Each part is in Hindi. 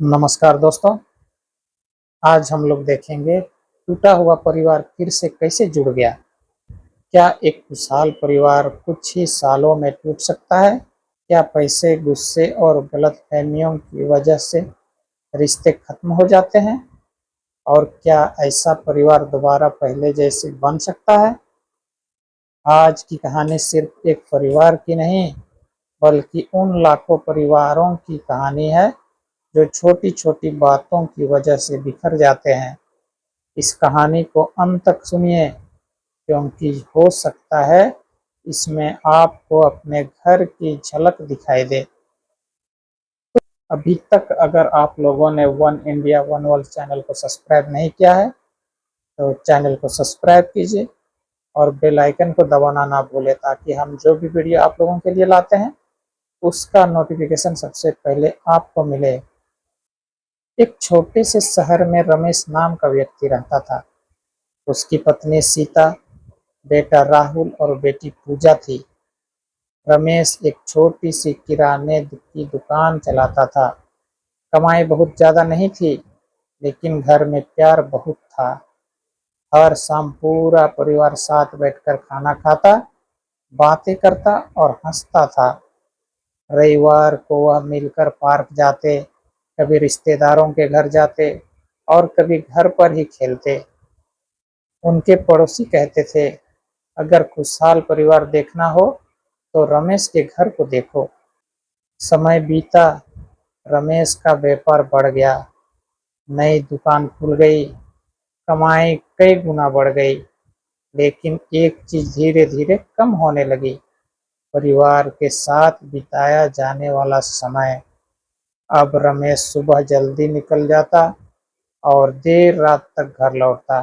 नमस्कार दोस्तों। आज हम लोग देखेंगे टूटा हुआ परिवार फिर से कैसे जुड़ गया। क्या एक खुशहाल परिवार कुछ ही सालों में टूट सकता है? क्या पैसे, गुस्से और गलतफहमियों की वजह से रिश्ते खत्म हो जाते हैं? और क्या ऐसा परिवार दोबारा पहले जैसे बन सकता है? आज की कहानी सिर्फ एक परिवार की नहीं, बल्कि उन लाखों परिवारों की कहानी है जो छोटी-छोटी बातों की वजह से बिखर जाते हैं। इस कहानी को अंत तक सुनिए, क्योंकि हो सकता है इसमें आपको अपने घर की झलक दिखाई दे। अभी तक अगर आप लोगों ने one India one world channel को सब्सक्राइब नहीं किया है, तो चैनल को सब्सक्राइब कीजिए और बेल आइकन को दबाना ना भूलें, ताकि हम जो भी वीडियो आप लोगों के लिए लाते हैं उसका नोटिफिकेशन सबसे पहले आपको मिले। एक छोटे से शहर में रमेश नाम का व्यक्ति रहता था। उसकी पत्नी सीता, बेटा राहुल और बेटी पूजा थी। रमेश एक छोटी सी किराने की दुकान चलाता था। कमाई बहुत ज्यादा नहीं थी, लेकिन घर में प्यार बहुत था। हर शाम पूरा परिवार साथ बैठकर खाना खाता, बातें करता और हंसता था। रविवार को वह मिलकर पार्क जाते, कभी रिश्तेदारों के घर जाते और कभी घर पर ही खेलते। उनके पड़ोसी कहते थे, अगर खुशहाल परिवार देखना हो तो रमेश के घर को देखो। समय बीता, रमेश का व्यापार बढ़ गया, नई दुकान खुल गई, कमाई कई गुना बढ़ गई। लेकिन एक चीज धीरे धीरे कम होने लगी, परिवार के साथ बिताया जाने वाला समय। अब रमेश सुबह जल्दी निकल जाता और देर रात तक घर लौटता।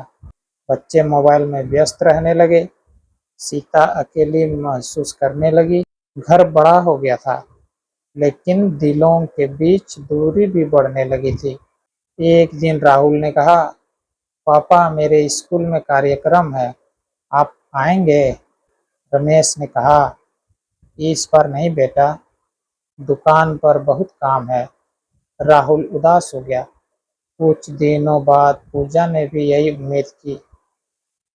बच्चे मोबाइल में व्यस्त रहने लगे, सीता अकेली महसूस करने लगी। घर बड़ा हो गया था, लेकिन दिलों के बीच दूरी भी बढ़ने लगी थी। एक दिन राहुल ने कहा, पापा मेरे स्कूल में कार्यक्रम है, आप आएंगे? रमेश ने कहा, इस बार नहीं बेटा, दुकान पर बहुत काम है। राहुल उदास हो गया। कुछ दिनों बाद पूजा ने भी यही उम्मीद की,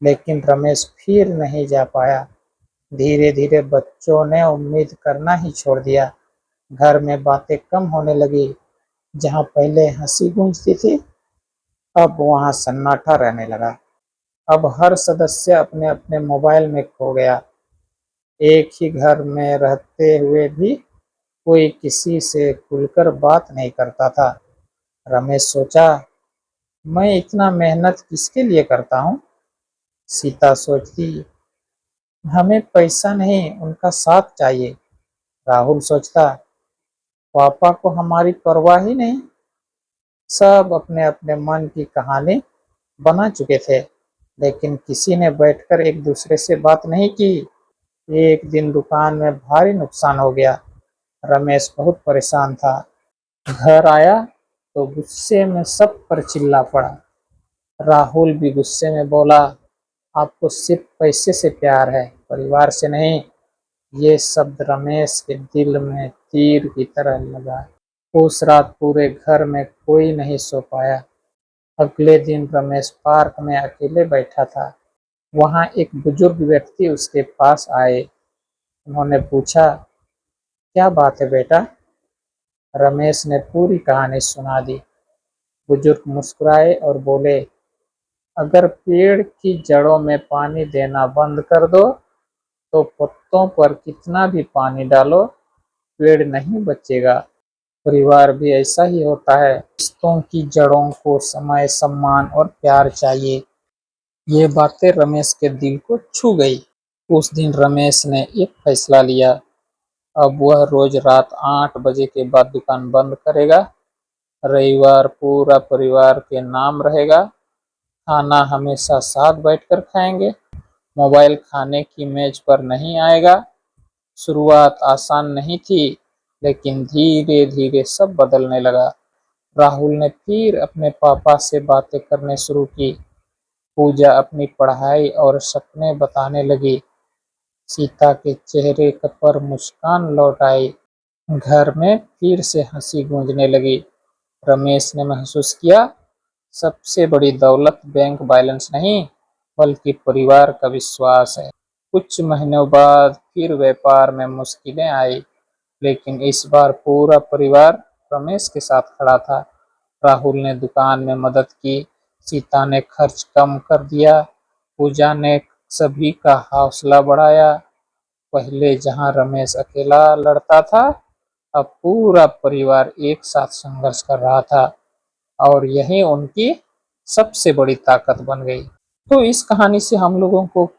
लेकिन रमेश फिर नहीं जा पाया। धीरे धीरे बच्चों ने उम्मीद करना ही छोड़ दिया। घर में बातें कम होने लगी। जहाँ पहले हंसी गूंजती थी, अब वहाँ सन्नाटा रहने लगा। अब हर सदस्य अपने अपने मोबाइल में खो गया। एक ही घर में रहते हुए भी कोई किसी से खुलकर बात नहीं करता था। रमेश सोचा, मैं इतना मेहनत किसके लिए करता हूँ? सीता सोचती, हमें पैसा नहीं उनका साथ चाहिए। राहुल सोचता, पापा को हमारी परवाह ही नहीं। सब अपने अपने मन की कहानी बना चुके थे, लेकिन किसी ने बैठकर एक दूसरे से बात नहीं की। एक दिन दुकान में भारी नुकसान हो गया। रमेश बहुत परेशान था। घर आया तो गुस्से में सब पर चिल्ला पड़ा। राहुल भी गुस्से में बोला, आपको सिर्फ पैसे से प्यार है, परिवार से नहीं। ये शब्द रमेश के दिल में तीर की तरह लगा। उस रात पूरे घर में कोई नहीं सो पाया। अगले दिन रमेश पार्क में अकेले बैठा था। वहां एक बुजुर्ग व्यक्ति उसके पास आए। उन्होंने पूछा, क्या बात है बेटा? रमेश ने पूरी कहानी सुना दी। बुजुर्ग मुस्कुराए और बोले, अगर पेड़ की जड़ों में पानी देना बंद कर दो, तो पत्तों पर कितना भी पानी डालो, पेड़ नहीं बचेगा। परिवार भी ऐसा ही होता है। रिश्तों की जड़ों को समय, सम्मान और प्यार चाहिए। ये बातें रमेश के दिल को छू गई। उस दिन रमेश ने एक फैसला लिया। अब वह रोज रात 8 बजे के बाद दुकान बंद करेगा। रविवार पूरा परिवार के नाम रहेगा। खाना हमेशा साथ बैठकर खाएंगे। मोबाइल खाने की मेज पर नहीं आएगा। शुरुआत आसान नहीं थी, लेकिन धीरे धीरे सब बदलने लगा। राहुल ने फिर अपने पापा से बातें करने शुरू की। पूजा अपनी पढ़ाई और सपने बताने लगी। सीता के चेहरे पर मुस्कान लौट आई। घर में फिर से हंसी गूंजने लगी। रमेश ने महसूस किया, सबसे बड़ी दौलत बैंक बैलेंस नहीं, बल्कि परिवार का विश्वास है। कुछ महीनों बाद फिर व्यापार में मुश्किलें आई, लेकिन इस बार पूरा परिवार रमेश के साथ खड़ा था। राहुल ने दुकान में मदद की, सीता ने खर्च कम कर दिया, पूजा ने सभी का हौसला बढ़ाया। पहले जहां रमेश अकेला लड़ता था, अब पूरा परिवार एक साथ संघर्ष कर रहा था और यही उनकी सबसे बड़ी ताकत बन गई। तो इस कहानी से हम लोगों को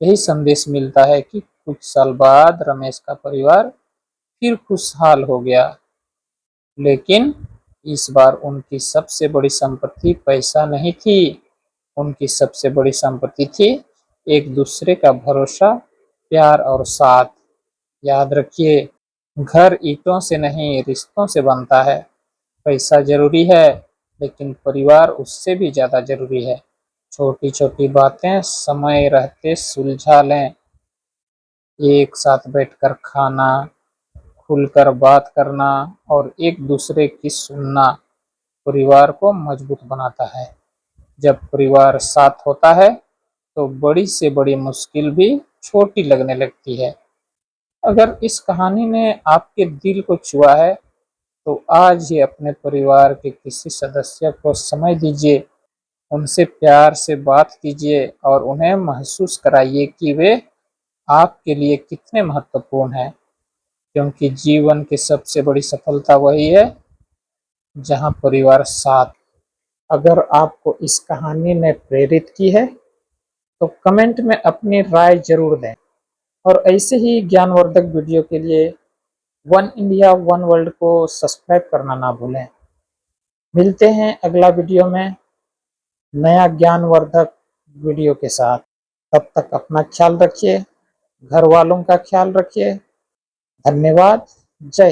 यही संदेश मिलता है कि कुछ साल बाद रमेश का परिवार फिर खुशहाल हो गया, लेकिन इस बार उनकी सबसे बड़ी संपत्ति पैसा नहीं थी, उनकी सबसे बड़ी संपत्ति थी एक दूसरे का भरोसा, प्यार और साथ। याद रखिए, घर ईंटों से नहीं रिश्तों से बनता है। पैसा जरूरी है, लेकिन परिवार उससे भी ज्यादा जरूरी है। छोटी छोटी बातें समय रहते सुलझा लें, एक साथ बैठकर खाना, खुलकर बात करना और एक दूसरे की सुनना परिवार को मजबूत बनाता है। जब परिवार साथ होता है तो बड़ी से बड़ी मुश्किल भी छोटी लगने लगती है। अगर इस कहानी ने आपके दिल को छुआ है तो आज ही अपने परिवार के किसी सदस्य को समय दीजिए, उनसे प्यार से बात कीजिए और उन्हें महसूस कराइए कि वे आपके लिए कितने महत्वपूर्ण हैं। क्योंकि जीवन की सबसे बड़ी सफलता वही है जहां परिवार साथ। अगर आपको इस कहानी ने प्रेरित की है तो कमेंट में अपनी राय जरूर दें और ऐसे ही ज्ञानवर्धक वीडियो के लिए वन इंडिया वन वर्ल्ड को सब्सक्राइब करना ना भूलें। मिलते हैं अगला वीडियो में नया ज्ञानवर्धक वीडियो के साथ। तब तक अपना ख्याल रखिए, घर वालों का ख्याल रखिए। धन्यवाद। जय हिंद।